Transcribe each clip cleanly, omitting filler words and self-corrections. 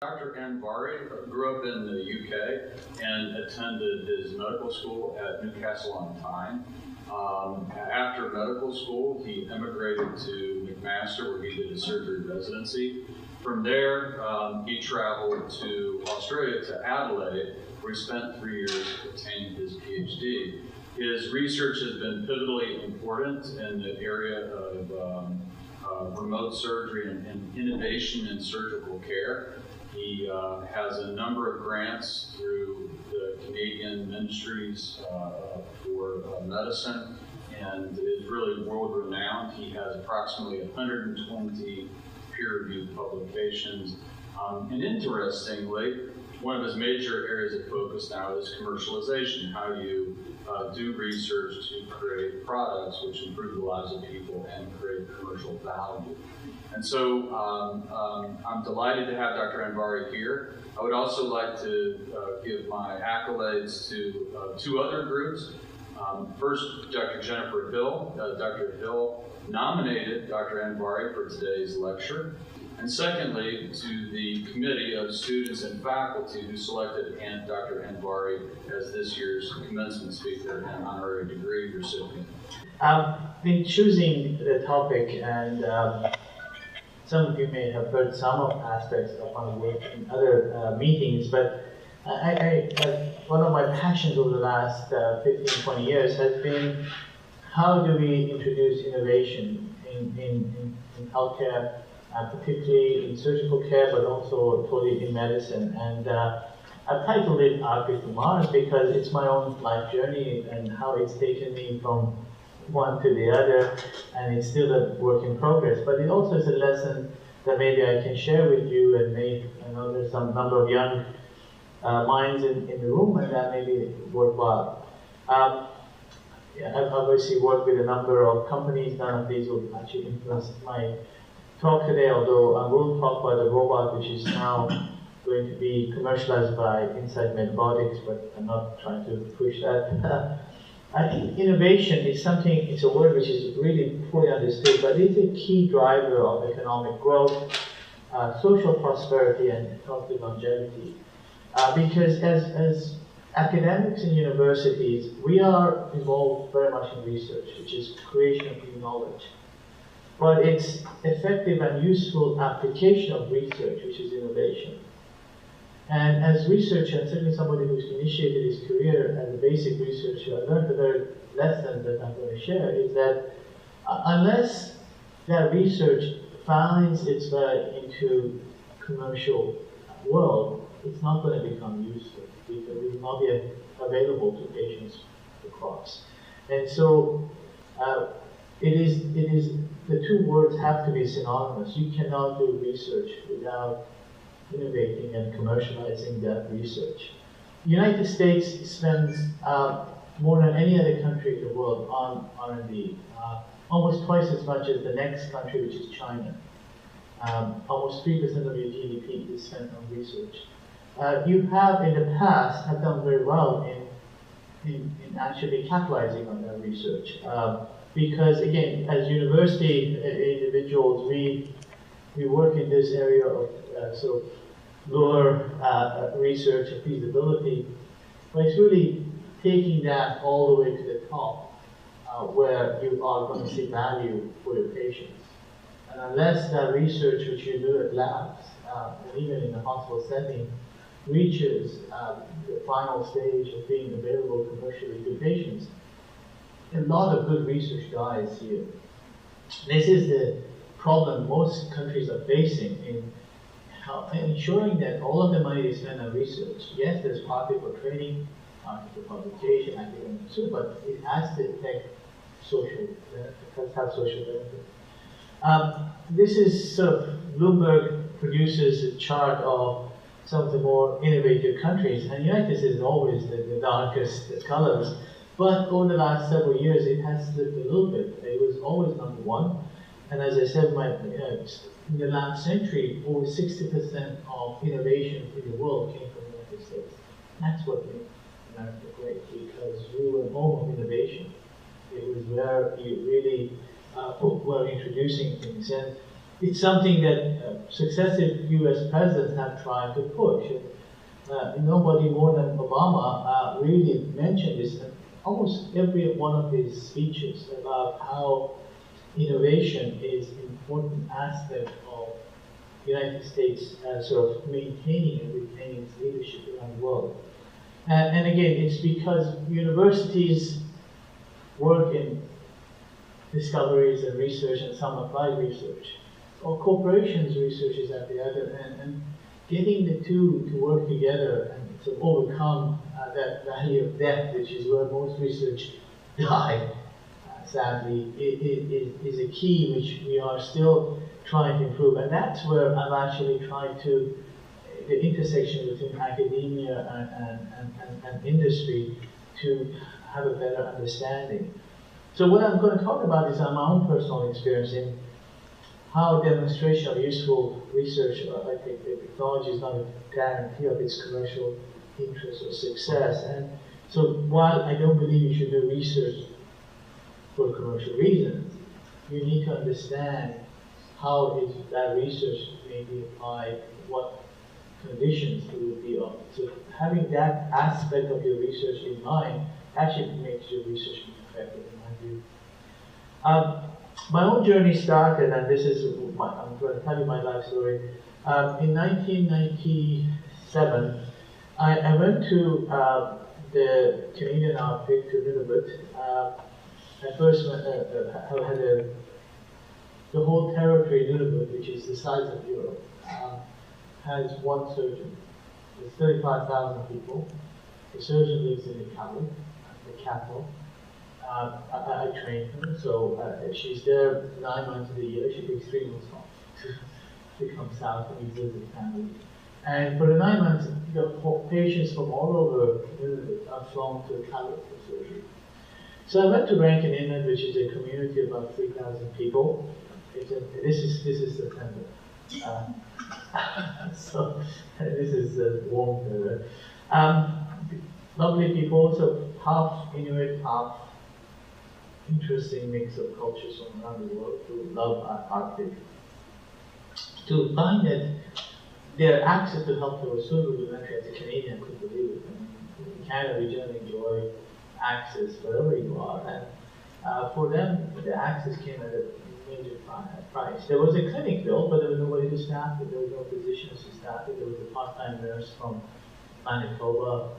Dr. Anvari grew up in the UK and attended his medical school at Newcastle-on-Tyne. After medical school, he immigrated to McMaster, where he did his surgery residency. From there, he traveled to Australia, to Adelaide, where he spent 3 years obtaining his PhD. His research has been pivotally important in the area of remote surgery and innovation in surgical care. He has a number of grants through the Canadian Ministries for Medicine, and is really world-renowned. He has approximately 120 peer-reviewed publications. And interestingly, one of his major areas of focus now is commercialization, how you do research to create products which improve the lives of people and create commercial value. And so I'm delighted to have Dr. Anvari here. I would also like to give my accolades to two other groups. First, Dr. Jennifer Hill. Dr. Hill nominated Dr. Anvari for today's lecture. And secondly, to the committee of students and faculty who selected Dr. Anvari as this year's commencement speaker and honorary degree recipient. In choosing the topic, and some of you may have heard some of aspects of my work in other meetings, but one of my passions over the last 15, 20 years has been how do we introduce innovation in healthcare, particularly in surgical care, but also totally in medicine. And I've titled it Arctic to Mars because it's my own life journey and how it's taken me from one to the other, and it's still a work in progress. But it also is a lesson that maybe I can share with you, and I know there's some number of young minds in the room, and that may be worthwhile. I've obviously worked with a number of companies. None of these will actually influence my talk today, although I will talk about a robot which is now going to be commercialized by Insight Medbotics, but I'm not trying to push that. I think innovation is something, it's a word which is really poorly understood, but it's a key driver of economic growth, social prosperity, and healthy longevity. Because as academics in universities, we are involved very much in research, which is creation of new knowledge. But it's effective and useful application of research, which is innovation. And as researcher, and certainly somebody who's initiated his career as a basic researcher, I learned the very lesson that I'm going to share is that unless that research finds its way into commercial world, it's not going to become useful because it will not be available to patients across. And so it is the two words have to be synonymous. You cannot do research without innovating and commercializing that research. The United States spends more than any other country in the world on R&D, almost twice as much as the next country, which is China. Almost 3% of your GDP is spent on research. You have in the past have done very well in actually capitalizing on that research. Because again, as university individuals, we work in this area of sort of lower research and feasibility, but it's really taking that all the way to the top, where you are going to see value for your patients. And unless that research which you do at labs, and even in a hospital setting, reaches the final stage of being available commercially to patients, a lot of good research dies here. This is the problem most countries are facing in ensuring that all of the money they spend on research, yes, there's partly for training, partly for publication, academic research, but it has to affect social benefit, has to have social benefit. This is sort of, Bloomberg produces a chart of some of the more innovative countries, and the United States is always the darkest colors. But over the last several years, it has slipped a little bit. It was always number one. And as I said, in the last century, over 60% of innovation in the world came from the United States. That's what made America great, because we were home of innovation. It was where you really were introducing things. And it's something that successive U.S. presidents have tried to push. Nobody more than Obama really mentioned this in almost every one of his speeches about how innovation is an important aspect of the United States sort of maintaining and retaining its leadership around the world. And again, it's because universities work in discoveries and research and some applied research, or corporations research is at the other end, and getting the two to work together and to overcome that valley of death, which is where most research died, sadly, is a key which we are still trying to improve. And that's where I'm actually trying to, the intersection between academia and industry, to have a better understanding. So what I'm going to talk about is my own personal experience in how demonstration of useful research, like technology, is not a guarantee of its commercial interest or success. And so while I don't believe you should do research for commercial reasons, you need to understand how that research may be applied, what conditions it would be on. So having that aspect of your research in mind actually makes your research more effective, in my view. My own journey started, and this is, I'm going to tell you my life story. In 1997, I went to the Canadian outfit to Nunavut. I first had the whole territory of Nunavut, which is the size of Europe, has one surgeon. There's 35,000 people. The surgeon lives in Iqaluit, the capital. I trained her, so she's there 9 months of the year. She takes 3 months off to come south and visit family. And for the 9 months, the patients from all over are flown to Iqaluit for surgery. So I went to Rankin Inlet, which is a community of about 3,000 people. This is September. So this is warm weather. Lovely people, so half Inuit, half interesting mix of cultures from around the world who love Arctic. To find that their access to healthcare was so rudimentary as a Canadian, I couldn't believe it. I mean, in Canada, we generally enjoy access wherever you are, and for them, the access came at a major price. There was a clinic built, but there was nobody to staff it. There was no physicians to staff it. There was a part-time nurse from Manitoba,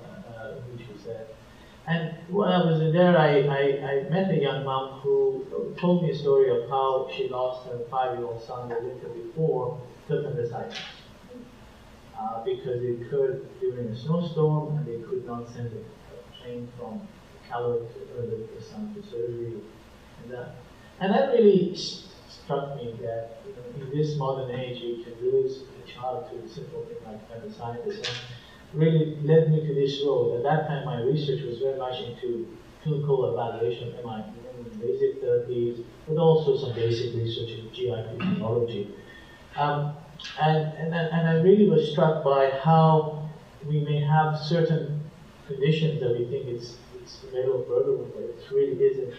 who she said. And when I was there, I met a young mom who told me a story of how she lost her 5-year-old son the winter before to appendicitis. Because it occurred during a snowstorm, and they could not send a plane from Iqaluit to the son to surgery. And that really struck me that in this modern age, you can lose a child to a simple thing like appendicitis. And really led me to this road. At that time, my research was very much into clinical evaluation of invasive therapies, but also some basic research in GI physiology. And I really was struck by how we may have certain conditions that we think it's available for everyone, but it really isn't.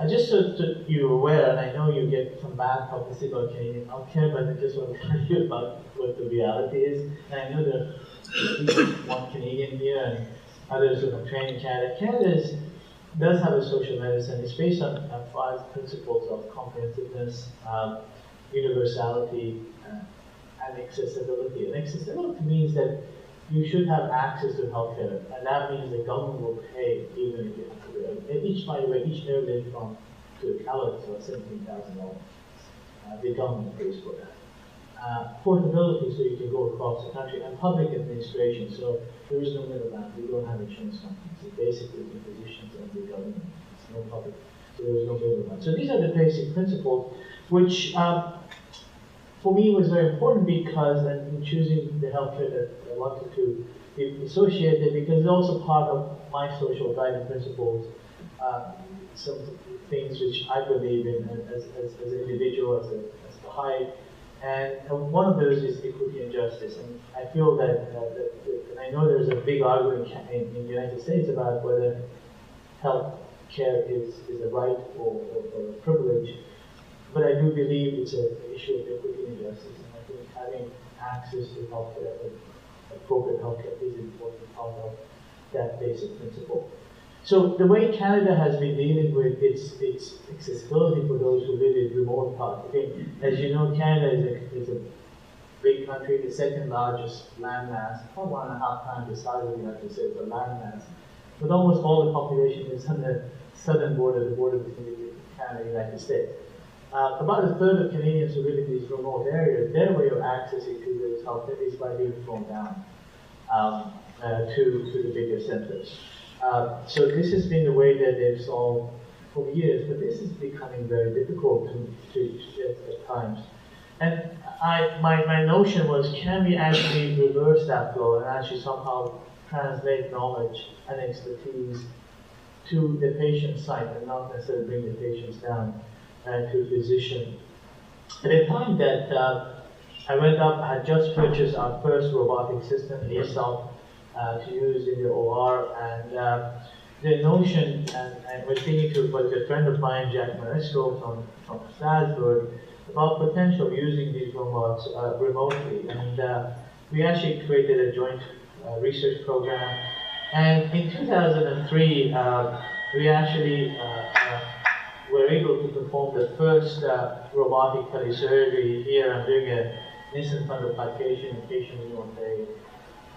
Just so that you're aware, and I know you get some bad publicity about Canadian healthcare, but I just want to tell you about what the reality is. And I know there are one Canadian here and others who have trained in Canada. Canada does have a social medicine. It's based on 5 principles of comprehensiveness, universality, and accessibility. And accessibility means that you should have access to healthcare, and that means the government will pay even if you have to. By the way, each airline from to Iqaluit is about $17,000. The government pays for that. Portability, so you can go across the country, and public administration, so there is no middleman. We don't have insurance companies. It's basically the physicians and the government. It's no public, so there is no middleman. So these are the basic principles, which for me was very important because in choosing the healthcare that I wanted to be associated, because it's also part of my social guiding principles, some things which I believe in as an individual, as a Baha'i. And one of those is equity and justice. And I feel that, and I know there's a big argument in the United States about whether health care is a right or a privilege. but I do believe it's an issue of equity and justice, and I think having access to healthcare, appropriate healthcare, is an important part of that basic principle. So the way Canada has been dealing with its accessibility for those who live in remote parts. Okay, as you know, Canada is a big country, the second largest landmass, about 1.5 times the size of the United States, a landmass. But almost all the population is on the southern border, the border between Canada and the United States. About a third of Canadians who live in these remote areas, their way of accessing to this healthcare is by being flown down to the bigger centers. So this has been the way that they've solved for years, but this is becoming very difficult to at times. And my notion was, can we actually reverse that flow and actually somehow translate knowledge and expertise to the patient site and not necessarily bring the patients down to a physician. At the time that I went up, I had just purchased our first robotic system, ASOP, to use in the OR, and the notion, and I was speaking to a friend of mine, Jack Maresco from Strasbourg, about potential of using these robots remotely, and we actually created a joint research program, and in 2003 we actually were able to perform the first robotic telesurgery here. I'm doing a nascent fundoplication in patient in North Bay,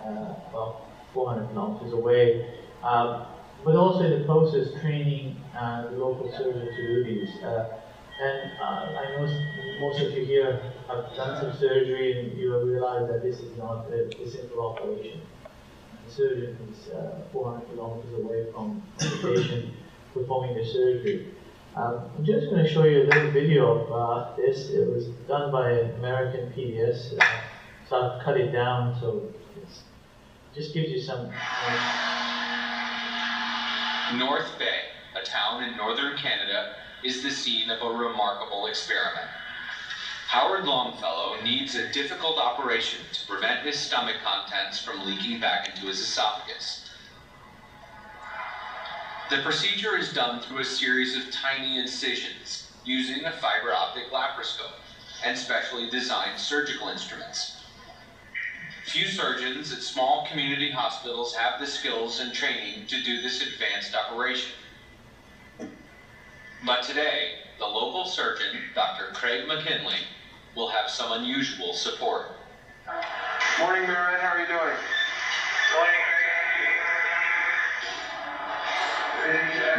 about 400 kilometers away, but also in the process training the local surgeons to do these. And I know most of you here have done some surgery, and you have realized that this is not a simple operation. The surgeon is 400 kilometers away from the patient performing the surgery. I'm just going to show you a little video of this. It was done by an American PDS, so I've cut it down so it just gives you some. North Bay, a town in northern Canada, is the scene of a remarkable experiment. Howard Longfellow needs a difficult operation to prevent his stomach contents from leaking back into his esophagus. The procedure is done through a series of tiny incisions using a fiber optic laparoscope and specially designed surgical instruments. Few surgeons at small community hospitals have the skills and training to do this advanced operation. But today, the local surgeon, Dr. Craig McKinley, will have some unusual support. Morning, Mehran. How are you doing?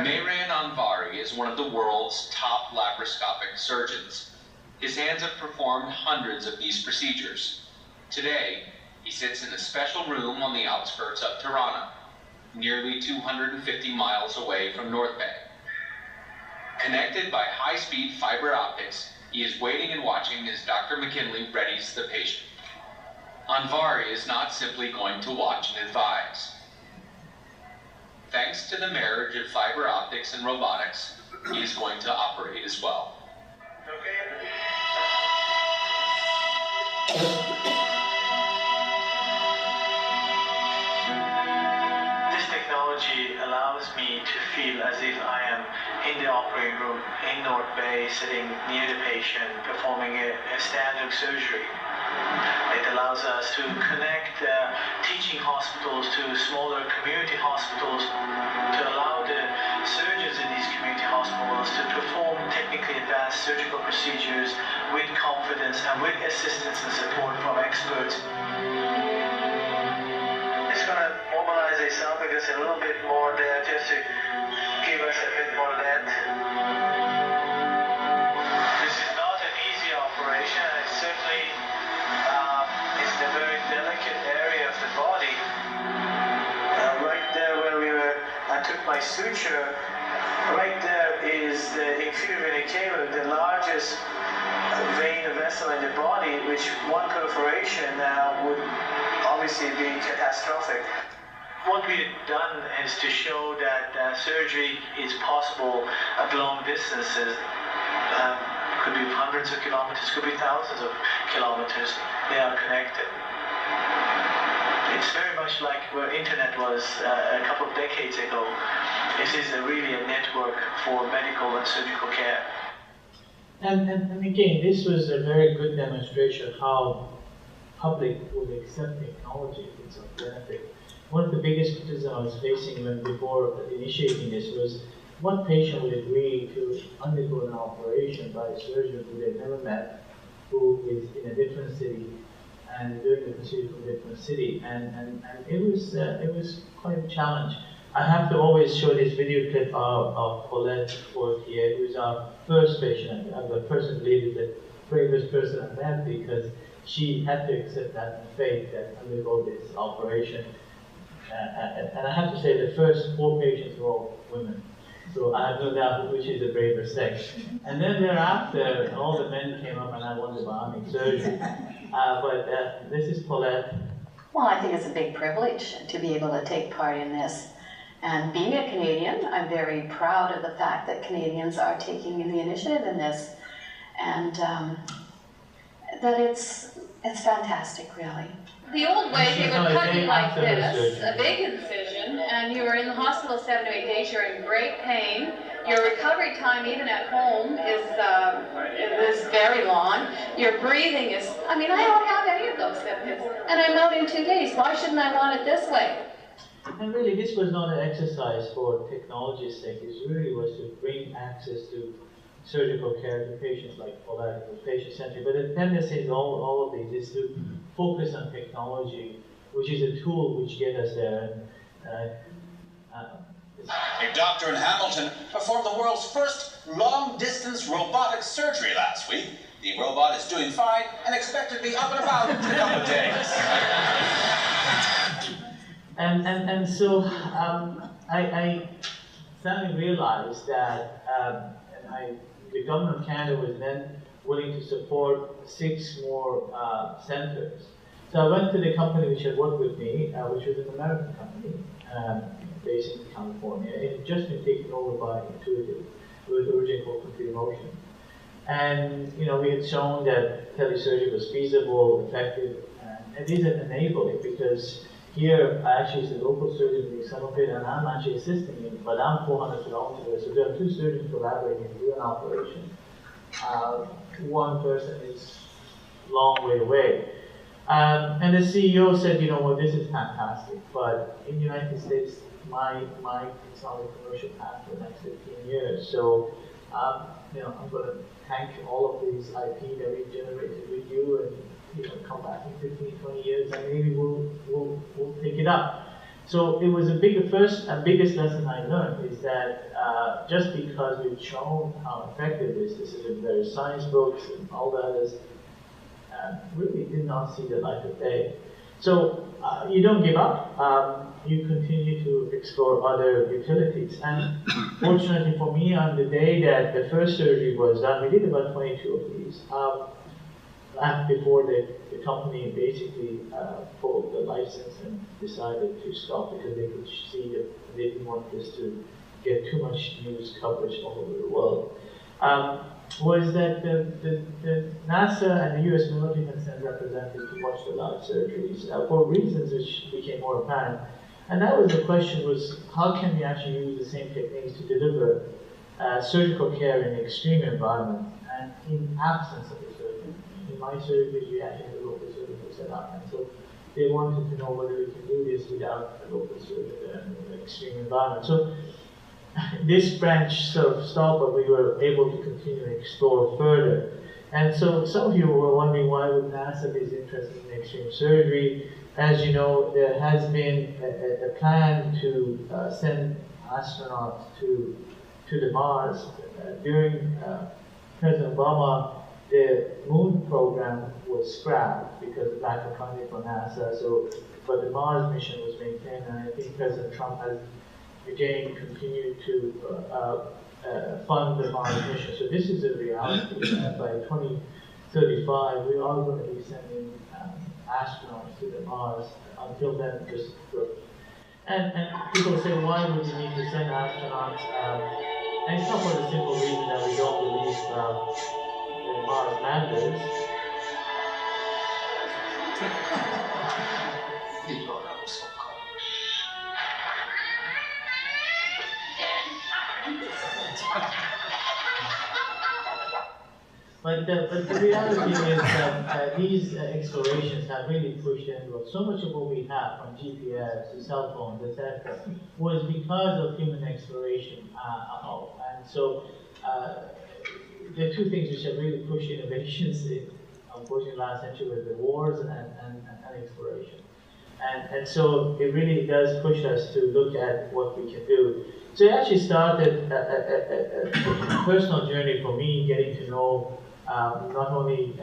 Mehran Anvari is one of the world's top laparoscopic surgeons. His hands have performed hundreds of these procedures. Today, he sits in a special room on the outskirts of Toronto, nearly 250 miles away from North Bay. Connected by high-speed fiber optics, he is waiting and watching as Dr. McKinley readies the patient. Anvari is not simply going to watch and advise. Thanks to the marriage of fiber optics and robotics, he is going to operate as well. This technology allows me to feel as if I am in the operating room in North Bay, sitting near the patient, performing a standard surgery. It allows us to connect teaching hospitals to smaller community hospitals, to allow the surgeons in these community hospitals to perform technically advanced surgical procedures with confidence and with assistance and support from experts. Just going to mobilize the esophagus a little bit more there, just to give us a bit more length. This is not an easy operation. It's certainly it's a very delicate area of the body. Right there where I took my suture, right there is the inferior vena cava, the largest vein vessel in the body, which one perforation would obviously be catastrophic. What we've done is to show that surgery is possible at long distances. Could be hundreds of kilometers, could be thousands of kilometers. They are connected. It's very much like where internet was a couple of decades ago. This is really a network for medical and surgical care. And again, this was a very good demonstration how public would accept technology if it's of benefit. One of the biggest criticisms I was facing when before initiating this was, what patient would agree to undergo an operation by a surgeon who they've never met, who is in a different city, and doing the procedure from a different city, and it was quite a challenge. I have to always show this video clip of Paulette Fortier, who is our first patient. I'm the person believe is the bravest person I've met, because she had to accept that faith that undergo this operation. And I have to say the first 4 patients were all women. So I have no doubt which is the braver sex. And then thereafter, all the men came up and I wanted bionic surgery. But this is Paulette. Well, I think it's a big privilege to be able to take part in this. And being a Canadian, I'm very proud of the fact that Canadians are taking the initiative in this. And that it's fantastic, really. The old way, they would cut you like this, surgery. a big incision, and you were in the hospital 7 to 8 days, you're in great pain. Your recovery time, even at home, is very long. Your breathing is, I mean, I don't have any of those symptoms, and I'm out in 2 days. Why shouldn't I want it this way? And really, this was not an exercise for technology's sake. It really was to bring access to surgical care to patients like Paulette, patient-centric. But the tendency in all of these is to focus on technology, which is a tool which gets us there. A doctor in Hamilton performed the world's first long-distance robotic surgery last week. The robot is doing fine and expected to be up and about in a couple of days. And so I suddenly realized that the government of Canada was then willing to support 6 more centers. So I went to the company which had worked with me, which was an American company based in California. It had just been taken over by Intuitive. It was originally called Complete Motion. And we had shown that telesurgery was feasible, effective, and it is enabling, because here actually is the local surgeon doing some of it, and I'm actually assisting him, but I'm 400 kilometers away. So there are 2 surgeons collaborating to do an operation. One person is a long way away. And the CEO said, well, this is fantastic, but in the United States, it's not a commercial path for the next 15 years. So, I'm going to thank all of these IP that we generated with you, and come back in 15, 20 years, and maybe we'll pick it up. So it was first and biggest lesson I learned is that just because we've shown how effective this is in various science books and all the others, really did not see the light of day. So you don't give up. You continue to explore other utilities. And fortunately for me, on the day that the first surgery was done, we did about 22 of these. Before the company basically pulled the license and decided to stop, because they could see that they didn't want this to get too much news coverage all over the world, was that the NASA and the US military had sent representatives to watch the live surgeries for reasons which became more apparent. And that was the question, was how can we actually use the same techniques to deliver surgical care in an extreme environment and in absence of the surgeon. In my surgery, we actually had a local surgeon set up, and so they wanted to know whether we can do this without a local surgeon in an extreme environment. So this branch sort of stopped, but we were able to continue to explore further. And so some of you were wondering, why would NASA be interested in extreme surgery? As you know, there has been a plan to send astronauts to the Mars. During President Obama, the moon program was scrapped because of lack of funding for NASA. So, but the Mars mission was maintained, and I think President Trump has again continued to fund the Mars mission. So this is a reality. By 2035, we are going to be sending astronauts to the Mars. Until then, just growth. And people say, why would you need to send astronauts? And it's not for the simple reason that we don't believe in Mars landers. But the reality is that these explorations have really pushed the envelope. So much of what we have, from GPS to cell phones, etc., was because of human exploration. And so the two things which have really pushed innovations in, unfortunately, last century were the wars and exploration. And so it really does push us to look at what we can do. So it actually started a personal journey for me, getting to know not only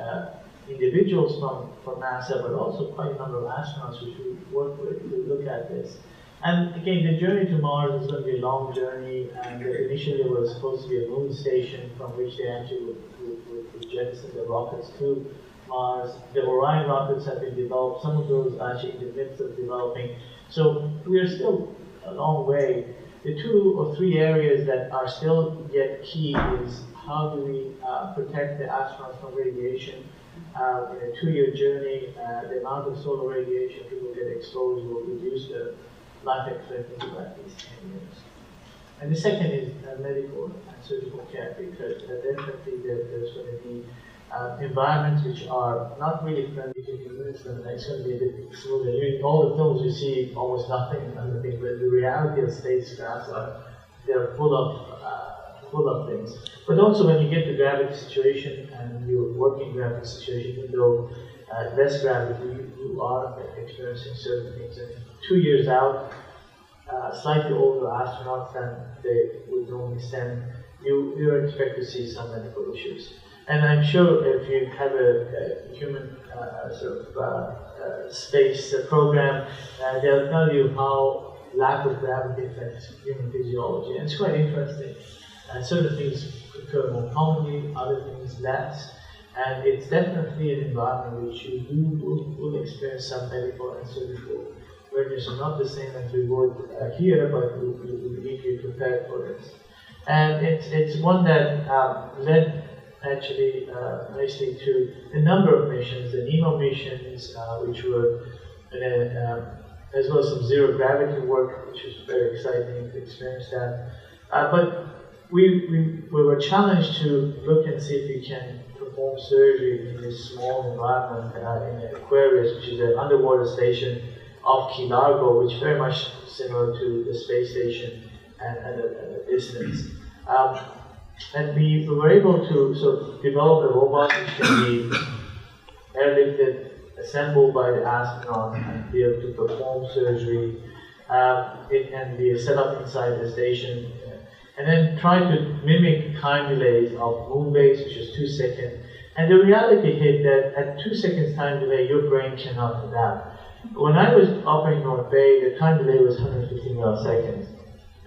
individuals from NASA, but also quite a number of astronauts which we work with to look at this. And again, the journey to Mars is going to be a long journey, and initially it was supposed to be a moon station from which they actually would jettison the rockets to Mars. The Orion rockets have been developed. Some of those are actually in the midst of developing. So we are still a long way. The 2 or 3 areas that are still yet key is how do we protect the astronauts from radiation. In a 2-year journey, the amount of solar radiation people get exposed will reduce the life expectancy by at least 10 years. And the second is medical and surgical care, because definitely there's going to be environments which are not really friendly to humans, and it's going to be a bit smoother. In all the films you see almost nothing underneath, but the reality of spacecraft they're full of things. But also when you get to gravity situation and you're working gravity situation, even though less gravity, you are experiencing certain things. And 2 years out, slightly older astronauts than they would normally send, you expect to see some medical issues. And I'm sure if you have a human space program, they'll tell you how lack of gravity affects human physiology. And it's quite interesting. Certain things occur more commonly, other things less. And it's definitely an environment which you will experience some medical and surgical emergencies. Not the same as we would here, but we need to be prepared for this. And it's one that led actually nicely to a number of missions, the NEMO missions, which were, as well as some zero gravity work, which was very exciting to experience that. But we were challenged to look and see if we can perform surgery in this small environment in Aquarius, which is an underwater station off Key Largo, which is very much similar to the space station at a distance. And we were able to sort of develop a robot which can be airlifted, assembled by the astronaut, and be able to perform surgery. It can be set up inside the station, and then try to mimic time delays of moon base, which is 2 seconds. And the reality hit that at 2 seconds time delay, your brain cannot adapt. When I was operating North Bay, the time delay was 150 milliseconds.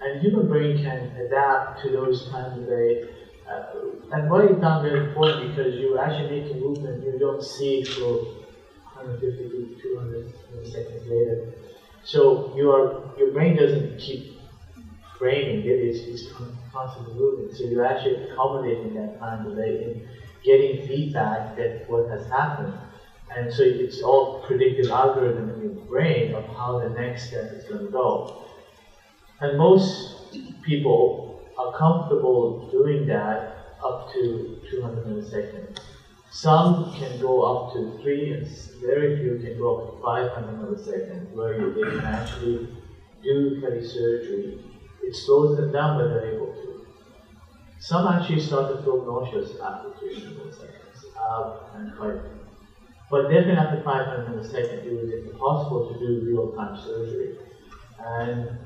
And human brain can adapt to those time delay. And what is done very important, because you actually make a movement, you don't see it for 150 to 200 milliseconds later. So your brain doesn't keep framing it, it's constantly moving. So you're actually accommodating that time delay in getting feedback that what has happened. And so it's all predictive algorithm in your brain of how the next step is going to go. And most people are comfortable doing that up to 200 milliseconds. Some can go up to 3, and very few can go up to 500 milliseconds, where they can actually do telesurgery. It slows them down, but they're able to. Some actually start to feel nauseous after 300 milliseconds. But definitely after 500 milliseconds, it was impossible to do real-time surgery. And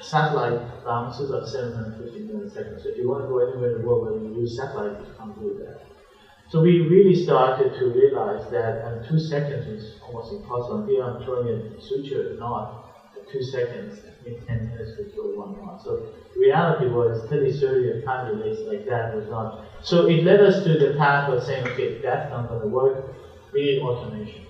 satellite bounces at 750 milliseconds. So if you want to go anywhere in the world where you use satellite, you can't do that. So we really started to realize that 2 seconds is almost impossible. And here I'm throwing a suture knot at 2 seconds, in 10 minutes to throw 1 knot. So the reality was telesurgery and time delays like that was not. So it led us to the path of saying, okay, that's not going to work, we need automation.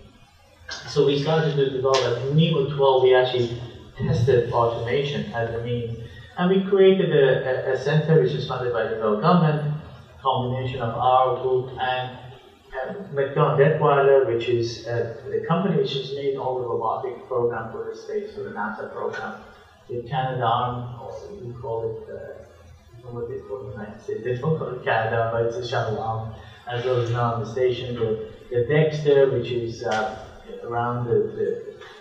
So we started to develop, in NEMO 12 we actually tested automation as a means. And we created a center which is funded by the federal government, combination of our group and McMaster, which is the company which has made all the robotic program for the space, for the NASA program. The Canada arm, or we call it what they call the United States. They don't call it Canada, but it's a shuttle arm, as well as now on the station. The Dexter, which is around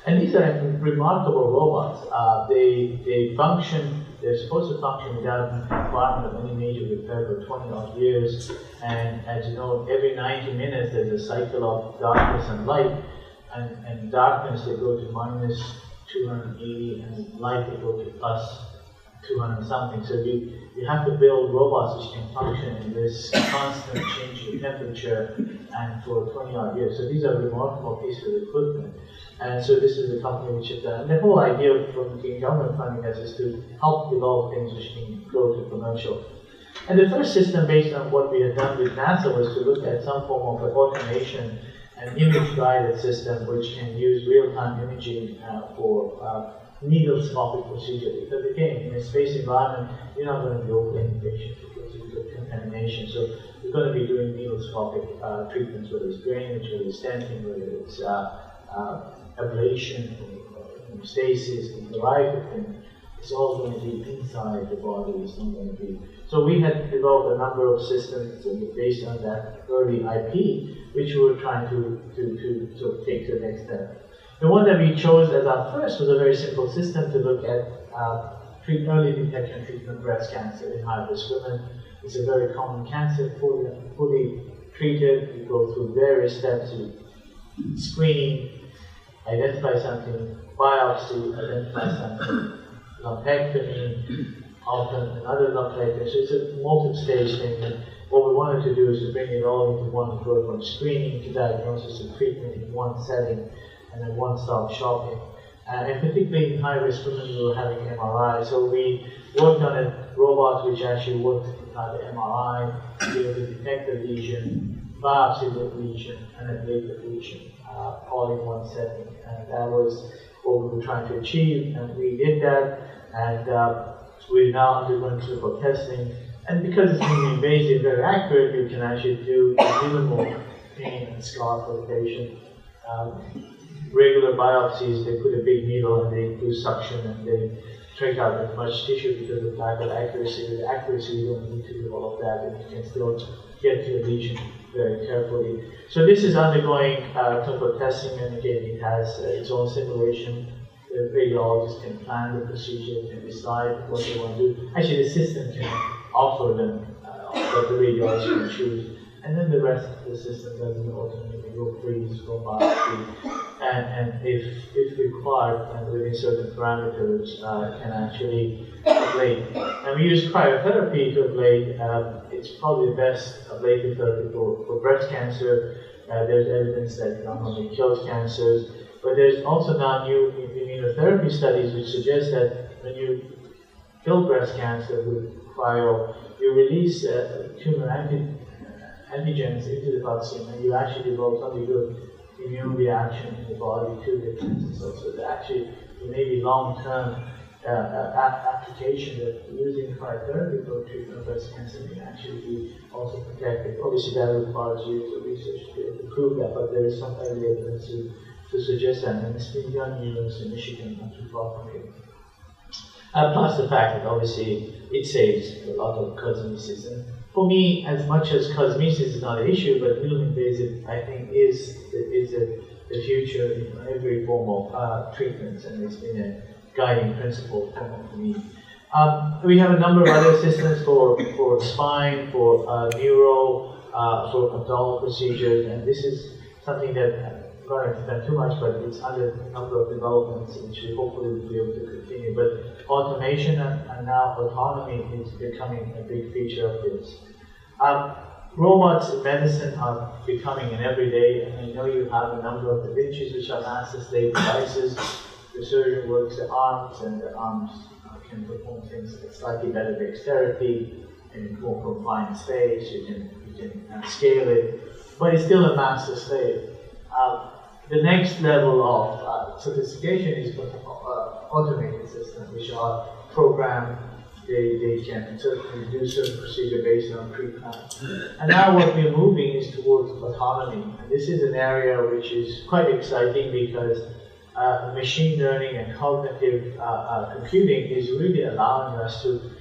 and these are remarkable robots. They function, they're supposed to function without requirement of any major repair for 20 odd years. And as you know, every 90 minutes there's a cycle of darkness and light. And darkness they go to minus 280, and light they go to plus 200 something. So you have to build robots which can function in this constant change in temperature and for 20 odd years. So these are remarkable pieces of equipment. And so this is a company which has done, and the whole idea from getting government funding is to help develop things which can go to commercial. And the first system based on what we had done with NASA was to look at some form of automation and image-guided system which can use real-time imaging for needle-scopic procedure. Because again, in a space environment, you're not going to be opening patients because you've got contamination. So you're going to be doing needle-scopic treatments, whether it's drainage, whether it's stenting, whether it's ablation, or stasis, a variety of things. It's all going to be inside the body. It's not going to be. So we had developed a number of systems based on that early IP, which we were trying to sort of take to the next step. The one that we chose as our first was a very simple system to look at early detection and treatment of breast cancer in high-risk women. It's a very common cancer, fully treated. You go through various steps of screening, identify something, biopsy, identify something, lumpectomy, often another lumpectomy. So it's a multi-stage thing. And what we wanted to do is to bring it all into one go from screening to diagnosis to treatment in one setting, and then one-stop shopping. And particularly in high-risk women, we were having MRI. So we worked on a robot which actually worked on the MRI, to be able to detect the lesion, biopsy the lesion, and ablate the lesion, all in one setting. And that was what we were trying to achieve, and we did that. And we're now undergoing clinical testing. And because it's minimally invasive, very accurate, you can actually do minimal pain and scar for the patient. Regular biopsies, they put a big needle and they do suction and they take out as much tissue because of lack of accuracy. With accuracy, you don't need to do all of that, and you can still get to the lesion very carefully. So this is undergoing clinical testing, and again, it has its own simulation. The radiologist can plan the procedure, can decide what they want to do. Actually, the system can offer them what the radiologist can choose. And then the rest of the system does it automatically, go freeze, go biopsy, and if required, and within certain parameters, can actually ablate. And we use cryotherapy to ablate. It's probably the best ablative therapy for breast cancer. There's evidence that it not only kills cancers, but there's also now new immunotherapy studies which suggest that when you kill breast cancer with cryo, you release tumor antigens into the vaccine, and you actually develop something good immune reaction in the body to the cancer cells. So that actually, it may be long-term application that using cryotherapy for treatment of breast cancer can actually be also protective. Obviously, that requires years of research to be able to prove that, but there is some early evidence to suggest that, and it's been done in University of Michigan, not too far from here. Plus the fact that obviously it saves a lot of cosmesis. And for me, as much as cosmesis is not an issue, but minimally invasive, I think, is the future in every form of treatments, and it's been a guiding principle for me. We have a number of other systems for spine, for neuro, for abdominal procedures, and this is something that I'm not going to spend too much, but it's under a number of developments which we hopefully will be able to continue. But automation and now autonomy is becoming a big feature of this. Robots in medicine are becoming an everyday, and I know you have a number of Da Vinci's, which are master-slave devices. The surgeon works the arms, and the arms can perform things with slightly better dexterity and more confined space. You can scale it, but it's still a master-slave. The next level of sophistication is automated systems, which are programmed. They can certainly do certain procedure based on pre-plan. And now what we're moving is towards autonomy. And this is an area which is quite exciting because machine learning and cognitive computing is really allowing us to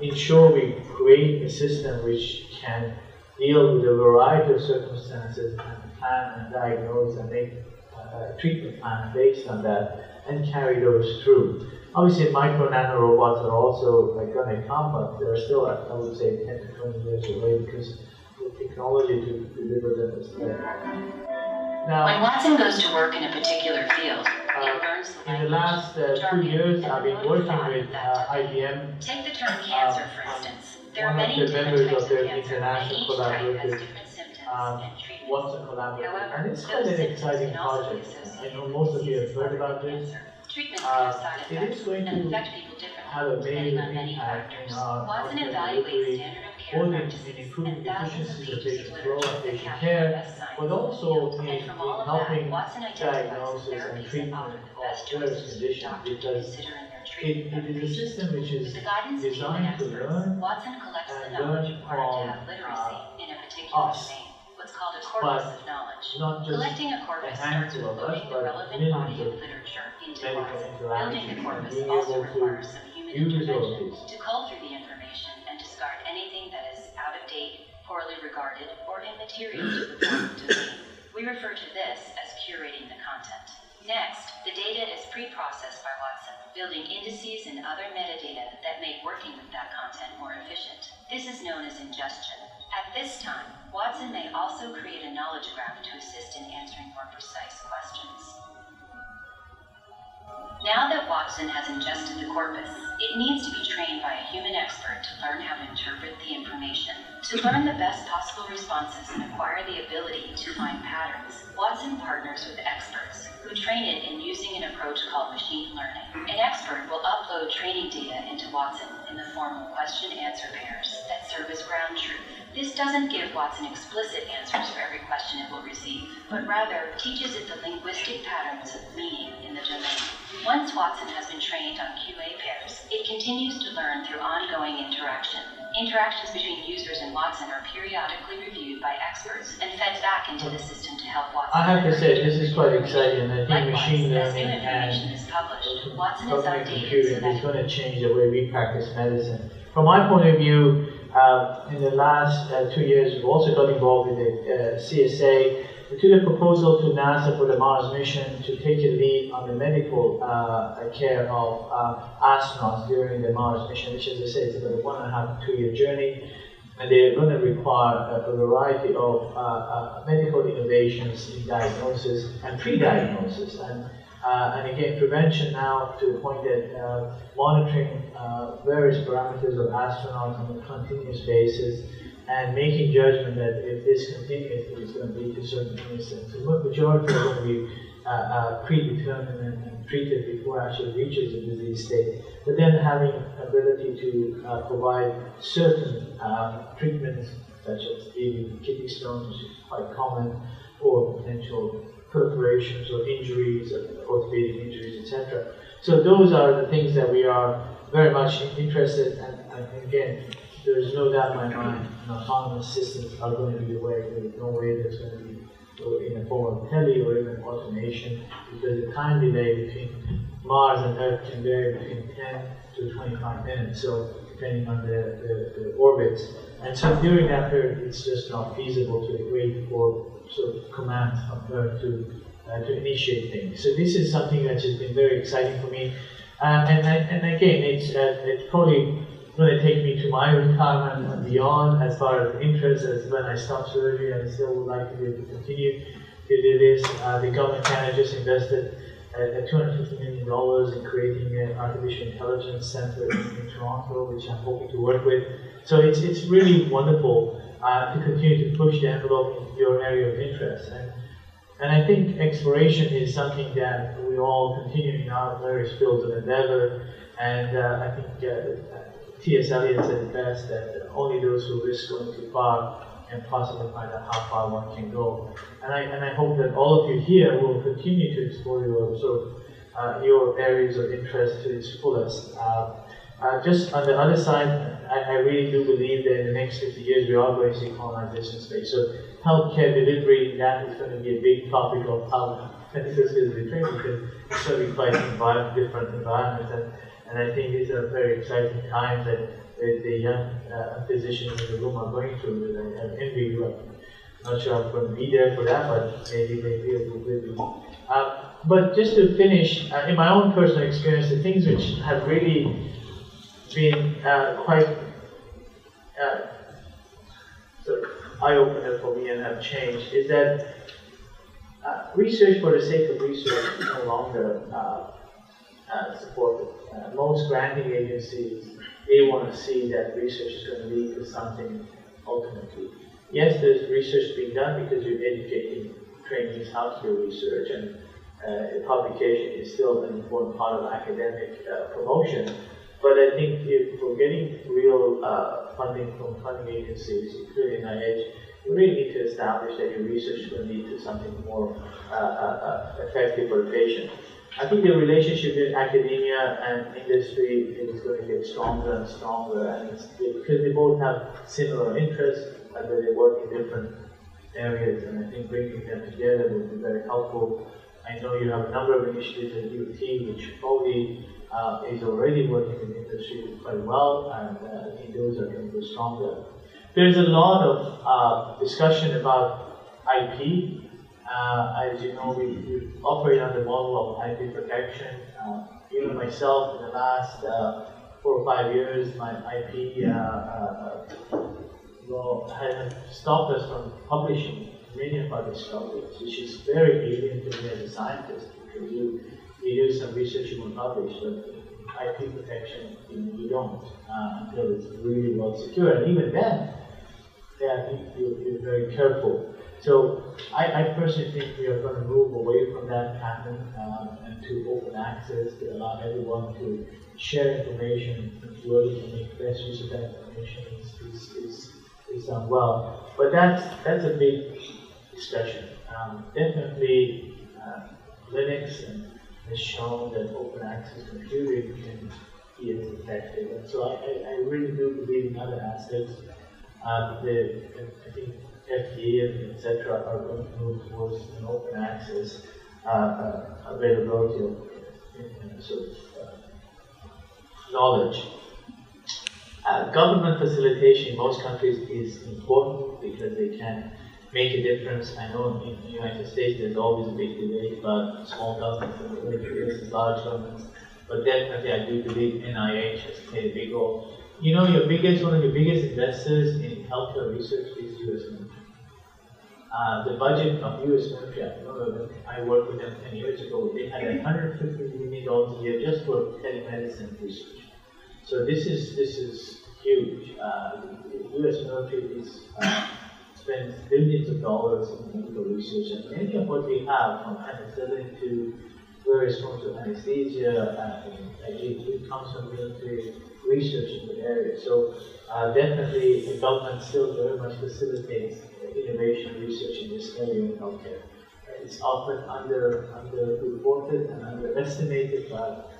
ensure we create a system which can deal with a variety of circumstances and plan and diagnose and make a treatment plan based on that and carry those through. Obviously, micro nano robots are also going to come, but they're still, I would say, 10 to 20 years away because the technology to deliver them is there. Now, when Watson goes to work in a particular field, it learns the in the last 2 years, I've been working with IBM. Take the term cancer, for instance. There are One of many the different members types of their cancer, and international each type has collaborative, different symptoms and treatments. Watson Collaborative, However, and it's quite those an symptoms exciting can also be project. I associated know with most of you have diseases heard other about than this. cancer. Treatments can have side It effects is going and to affect people differently, have a depending major on many impact factors. in our Watson healthcare evaluates delivery, standard of care both in practices improving and thousands of efficiencies of pages patient of flow and literature that patient capture care, the best science but also in the in field. And from all of helping that, Watson identifies diagnosis and therapies that treatment offer the of best various choices for conditions, doctors to because consider in their it treatment. is a system which is With the guidance of human designed to experts, learn Watson collects the and knowledge learn required to from have literacy in a particular us. domain, what's called a corpus of knowledge. not just Collecting a a corpus starts handful with of us, loading the but relevant millions body of of literature into medical Watson. interaction Building the and corpus being also able to requires some human use all of intervention these. to cull through the information and discard anything that is out of date, poorly regarded, or immaterial to the public domain. We refer to this as curating the content. Next, the data is pre-processed by Watson, building indices and other metadata that make working with that content more efficient. This is known as ingestion. At this time, Watson may also create a knowledge graph to assist in answering more precise questions. Now that Watson has ingested the corpus, it needs to be trained by a human expert to learn how to interpret the information. To learn the best possible responses and acquire the ability to find patterns, Watson partners with experts who train it in using an approach called machine learning. An expert will upload training data into Watson in the form of question-answer pairs that serve as ground truth. This doesn't give Watson explicit answers for every question it will receive, but rather teaches it the linguistic patterns of meaning in the domain. Once Watson has been trained on QA pairs, it continues to learn through ongoing interaction. Interactions between users and Watson are periodically reviewed by experts and fed back into the system to help Watson. I have to say, this is quite exciting. I think Likewise, machine as new learning information and is published, Watson is cognitive updated so computing that is going to change the way we practice medicine. From my point of view, in the last 2 years, we've also got involved with the CSA. We took a proposal to NASA for the Mars mission to take a lead on the medical care of astronauts during the Mars mission, which, as I say, is about a 1.5 to 2 year journey. And they're going to require a variety of medical innovations in diagnosis and pre-diagnosis. And again, prevention now to the point that monitoring various parameters of astronauts on a continuous basis and making judgment that if this continues, it's going to lead to certain incidents. The majority are going to be predetermined and treated before it actually reaches the disease state. But then having ability to provide certain treatments, such as even kidney stones, which is quite common, or potential perforations or injuries, orthopedic injuries, etc. So those are the things that we are very much interested in, and again, there is no doubt in my mind autonomous systems are going to be the way. There is no way there's going to be in the form of tele or even automation, because the time delay between Mars and Earth can vary between 10 to 25 minutes, so depending on the orbits. And so during that period, it's just not feasible to wait for sort of command from Earth to initiate things. So this is something that has been very exciting for me. And again, it's probably going to take me to my retirement and beyond as far as interest as when I stopped surgery, and I still would like to be able to continue to do this. The government Canada just invested $250 million in creating an artificial intelligence center in Toronto, which I'm hoping to work with. So it's really wonderful to continue to push the envelope in your area of interest. And I think exploration is something that we all continue in our various fields of endeavor. And I think T.S. Eliot said it best, that only those who risk going too far can possibly find out how far one can go. And I hope that all of you here will continue to explore your areas of interest to its fullest. Just on the other side, I really do believe that in the next 50 years we are going to see colonization space. So healthcare delivery, that is going to be a big topic of how medical skills we train, because it's going to be quite different environments. And I think these are very exciting times that the young physicians in the room are going through. That I envy you. I'm not sure I'm going to be there for that, but maybe it will be. But just to finish, in my own personal experience, the things which have really been quite sort of eye-opener for me and have changed is that research for the sake of research is no longer supported. Most granting agencies, they want to see that research is going to lead to something ultimately. Yes, there's research being done because you're educating trainees how to do research, and publication is still an important part of academic promotion. But I think if we're getting real funding from funding agencies, including NIH, you really need to establish that your research is going to lead to something more effective for the patient. I think the relationship between academia and industry is going to get stronger and stronger, and because they both have similar interests, but they work in different areas, and I think bringing them together will be very helpful. I know you have a number of initiatives at UT, which probably is already working in the industry quite well, and I think those are going to go stronger. There's a lot of discussion about IP. As you know, we operate on the model of IP protection. Even myself, in the last 4 or 5 years, my IP law has stopped us from publishing many of our discoveries, which is very alien to me as a scientist, because you do some research you won't publish, but IP protection you don't until it's really well secure, and even then, you're very careful. So I personally think we are going to move away from that pattern and to open access, to allow everyone to share information and to really make best use of that information is done well. But that's a big discussion. Definitely Linux has shown that open access computing can be as effective. And so I really do believe in other aspects. I think FDA and etc. are going to move towards an open access availability of sort of knowledge. Government facilitation in most countries is important because they can make a difference. I know in the United States there's always a big debate about small governments versus large governments, but definitely I do believe NIH has played a big role. You know, one of your biggest investors in healthcare research is U.S. military. The budget of U.S. military, I worked with them 10 years ago, they had $150 million a year just for telemedicine research. So this is huge. The U.S. military spends billions of dollars in medical research, and many of what we have, from penicillin to various forms of anesthesia, it comes from military research in the area. So definitely the government still very much facilitates innovation research in this area in healthcare. It's often underreported and underestimated, but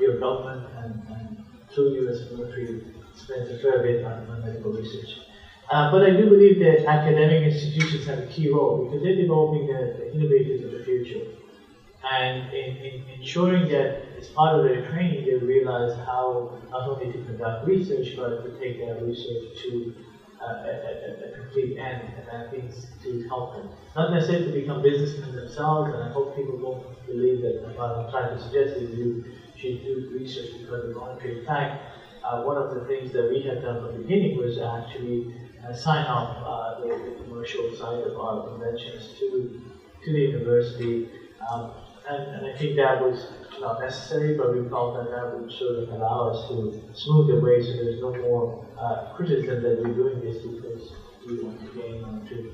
your government and through U.S. military spends a fair bit on medical research. But I do believe that academic institutions have a key role because they're developing the innovators of the future. And in ensuring that as part of their training, they realize how not only to conduct research, but to take that research to a complete end, and that means to help them. Not necessarily to become businessmen themselves, and I hope people don't believe that what I'm trying to suggest is you should do research because of monetary. In fact, one of the things that we have done from the beginning was actually sign off the commercial side of our inventions to the university. And I think that was not necessary, but we felt that would sort of allow us to smooth the way so there's no more criticism that we're doing this because we want to gain monetary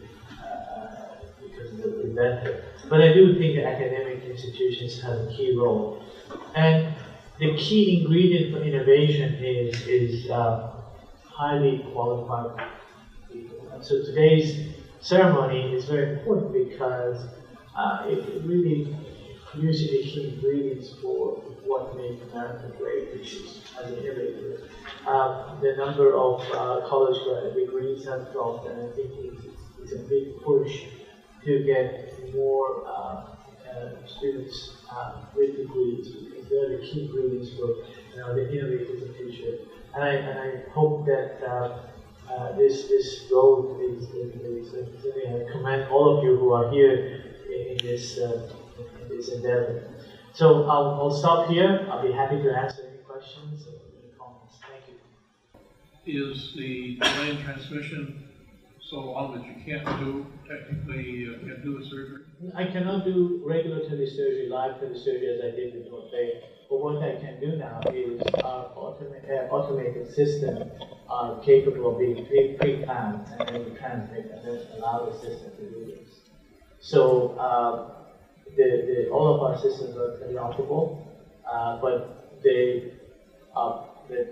because of the inventor. But I do think that academic institutions have a key role. And the key ingredient for innovation is highly qualified people. And so today's ceremony is very important because it really using the key ingredients for what makes America great, which is as an innovator. The number of college degrees have dropped, and I think it's a big push to get more students with degrees, because they're the key ingredients for the innovators of the future. And I hope that this road is I commend all of you who are here in this endeavor. So I'll stop here. I'll be happy to answer any questions or any comments. Thank you. Is the delay in transmission so long that you can't do, technically, can't do the surgery? I cannot do regular telesurgery, live telesurgery as I did with North Bay. But what I can do now is our automated system are capable of being pre-planned and then we transmit and then allow the system to do this. So all of our systems are interoperable, but the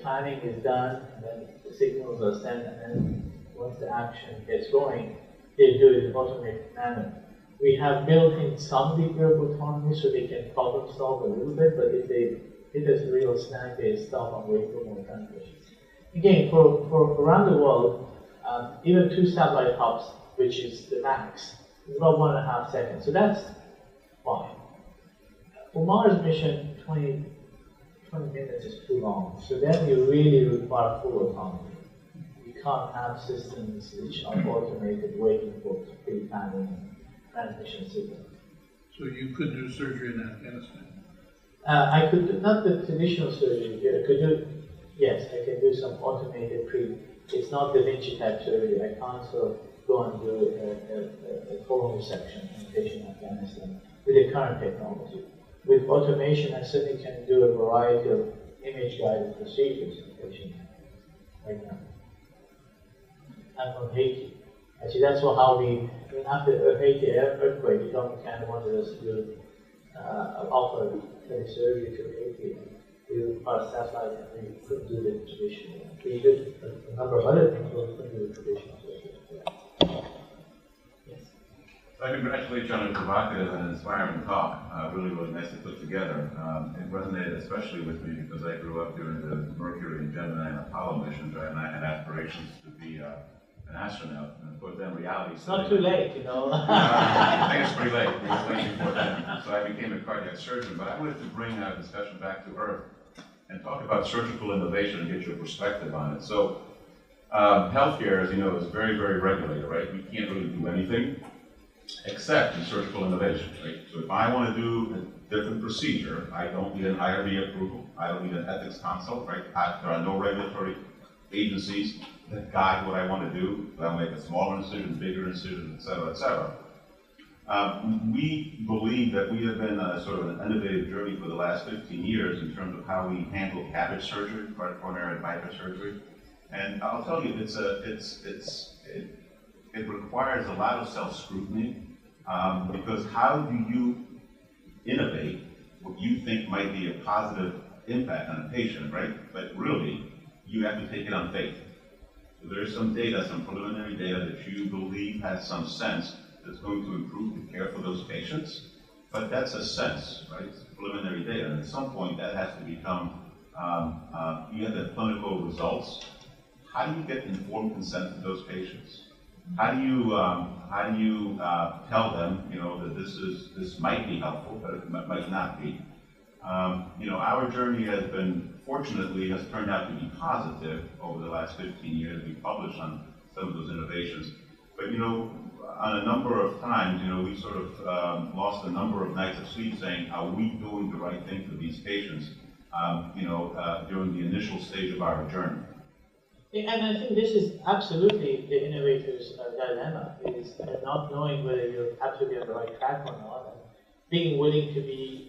planning is done, and then the signals are sent, and then once the action gets going, they do it in an automated manner. We have built in some degree of autonomy so they can problem solve a little bit, but if they hit a real snag, they stop and wait for more transmissions. Again, for around the world, even 2 satellite hops, which is the max, is about 1.5 seconds. So that's fine. For Mars mission, 20 minutes is too long. So then you really require full autonomy. You can't have systems which are automated waiting for pre-planning transmission signals. So you could do surgery in Afghanistan? I could do, not the traditional surgery, I could do, yes, I can do some automated it's not Da Vinci type surgery. I can't sort of go and do a colon resection in a patient in Afghanistan with the current technology. With automation, I certainly can do a variety of image-guided procedures in a patient right now. I'm from Haiti. Actually, that's how after the Haiti earthquake, John McCann wanted us to do offer telesurgery to Haiti. We required satellite and we couldn't do the traditional. We did a number of other things, but we couldn't do the traditional surgery. Yes. I congratulate you on a provocative and inspiring talk. Really, really nicely put together. It resonated especially with me because I grew up during the Mercury and Gemini and Apollo missions, right? And I had aspirations to be an astronaut. And of course, then reality. It's not too late, you know. I think it's pretty late. It was late before then. So I became a cardiac surgeon. But I wanted to bring our discussion back to Earth and talk about surgical innovation and get your perspective on it. So, healthcare, as you know, is very, very regulated, right? We can't really do anything except in surgical innovation, right? So if I want to do a different procedure, I don't need an IRB approval, I don't need an ethics consult, right? There are no regulatory agencies that guide what I want to do. I'll make a smaller incision, bigger incision, et cetera, et cetera. We believe that we have been sort of an innovative journey for the last 15 years in terms of how we handle CABG surgery, coronary bypass surgery. And I'll tell you, it requires a lot of self-scrutiny because how do you innovate what you think might be a positive impact on a patient, right? But really, you have to take it on faith. So there's some data, some preliminary data that you believe has some sense that's going to improve the care for those patients, but that's a sense, right? It's preliminary data, and at some point that has to become, you have the clinical results. How do you get informed consent to those patients? How do you tell them, that this might be helpful, but it might not be? Our journey has turned out to be positive over the last 15 years. We published on some of those innovations, but on a number of times, we sort of lost a number of nights of sleep saying, are we doing the right thing for these patients, during the initial stage of our journey? Yeah, and I think this is absolutely the innovator's dilemma, is not knowing whether you're absolutely on the right track or not, and being willing to be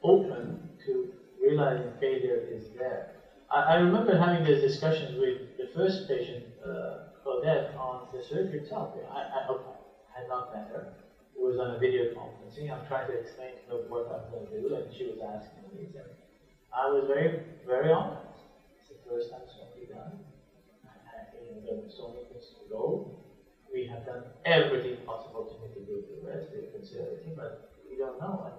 open to realizing failure is there. I remember having these discussions with the first patient, Claudette, on the surgery itself. I had not met her. It was on a video conferencing. I'm trying to explain to her what I'm going to do, and she was asking me. And I was very, very honest. It's the first time it's going to be done. There were so many things to go. We have done everything possible to mitigate the risk. We consider everything, but we don't know.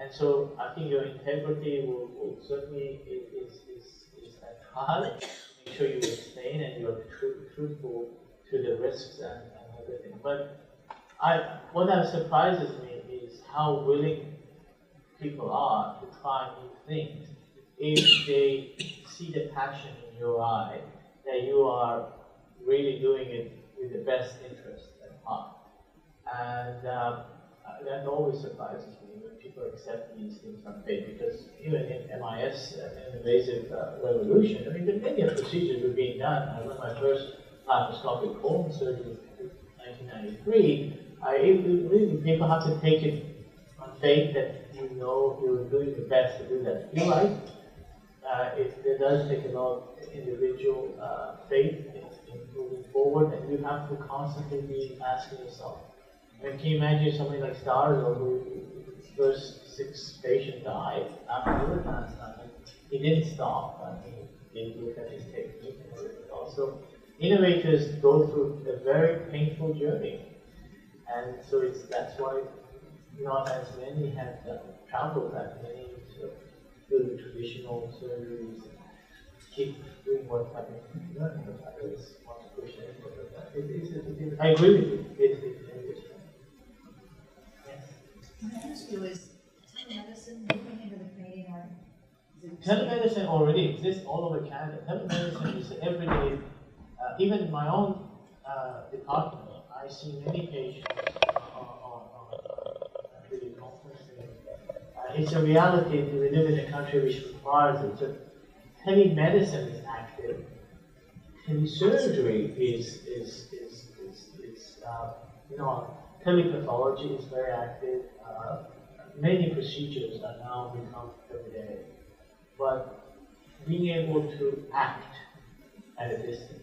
And so I think your integrity will certainly is at heart. Make sure you explain and you're truthful to the risks and everything. But What surprises me is how willing people are to try new things if they see the passion in your eye that you are really doing it with the best interest at heart. And that always surprises me when people accept these things on faith, because even in MIS, an invasive revolution, I mean, there are many procedures were being done. I remember my first laparoscopic colon surgery in 1993. Really, people have to take it on faith that you know you're doing the best to do that. You're right. It does take a lot of individual faith in moving forward, and you have to constantly be asking yourself. And can you imagine somebody like Starzo, who first 6 patients died after liver transplant? He didn't stop. He looked at his technique and everything else. So innovators go through a very painful journey, and so that's why not as many have traveled that many to do the traditional surgeries. Keep doing what happened. Others want to push it. I agree with you. It's Can I ask you, is telemedicine moving into the Canadian Army? Telemedicine already exists all over Canada. Telemedicine is everyday. Even in my own department, I see many patients on video conferencing. It's a reality that we live in a country which requires it. So telemedicine is active. Telesurgery is telepathology is very active. Many procedures are now become everyday. But being able to act at a distance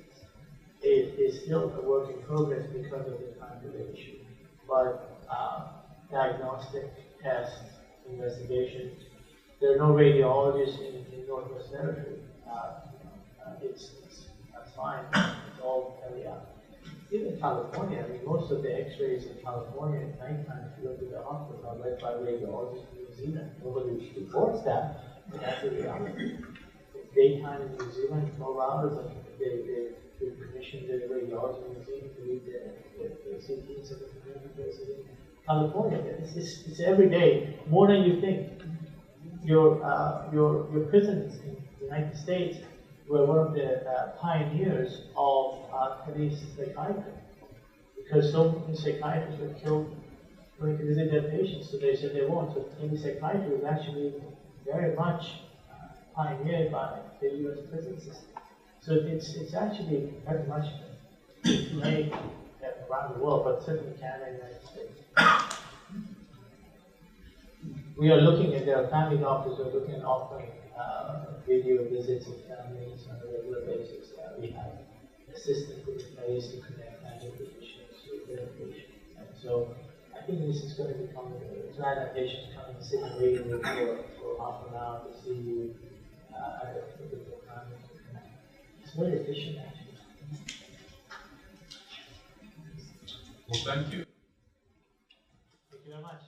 is still a work in progress because of the time delay issue. But diagnostic tests, investigation, there are no radiologists in Northwest Territory. That's fine. It's all tele. Even in California, I mean, most of the X-rays in California at nighttime, if you go to the hospital, are read by radiologists in New Zealand. Nobody reports that, but that's the reality. It's daytime in New Zealand, 12 hours, and they commission the radiology in New Zealand to read the CTs of the community cases in California. It's every day, more than you think. Your prisons in the United States were one of the pioneers of telepsychiatry, because so many psychiatrists were killed going to visit their patients, so they said they won't. So telepsychiatry was actually very much pioneered by the U.S. prison system. So it's actually very much made around the world, but certainly Canada and the United States. We are looking at, there are family doctors who are looking at offering video visits with families on a regular basis. We have a system put in place to connect family physicians with their patients. And so I think this is going to become, rather than patients coming and sitting in waiting room for half an hour to see you at a particular time. It's very efficient, actually. Well, thank you. Thank you very much.